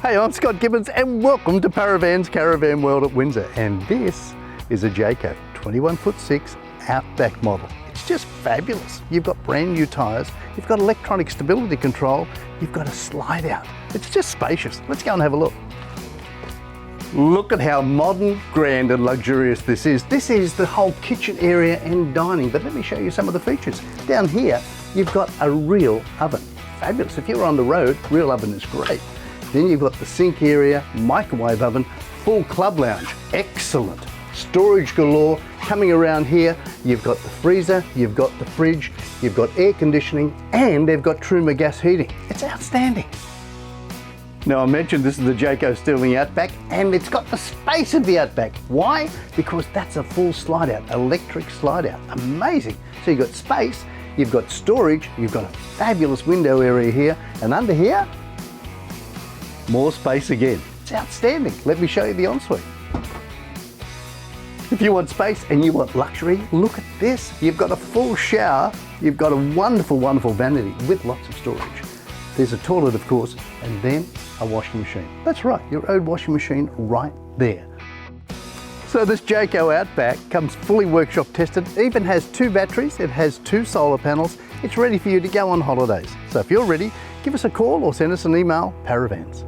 Hey, I'm Scott Gibbons and welcome to Parravans Caravan World at Windsor. And this is a Jayco 21'6" Outback model. It's just fabulous. You've got brand new tyres, you've got electronic stability control, you've got a slide out. It's just spacious. Let's go and have a look. Look at how modern, grand and luxurious this is. This is the whole kitchen area and dining, but let me show you some of the features. Down here, you've got a real oven. Fabulous. If you're on the road, real oven is great. Then you've got the sink area, microwave oven, full club lounge. Excellent. Storage galore. Coming around here, you've got the freezer, you've got the fridge, you've got air conditioning, and they've got Truma gas heating. It's outstanding. Now I mentioned this is the Jayco Stirling Outback, and it's got the space of the Outback. Why? Because that's a full slide out, electric slide out. Amazing. So you've got space, you've got storage, you've got a fabulous window area here, and under here, more space again. It's outstanding. Let me show you the ensuite. If you want space and you want luxury, look at this. You've got a full shower, you've got a wonderful, wonderful vanity with lots of storage. There's a toilet, of course, and then a washing machine. That's right, your own washing machine right there. So this Jayco Outback comes fully workshop tested, even has 2 batteries, it has 2 solar panels. It's ready for you to go on holidays. So if you're ready, give us a call or send us an email, Parravans.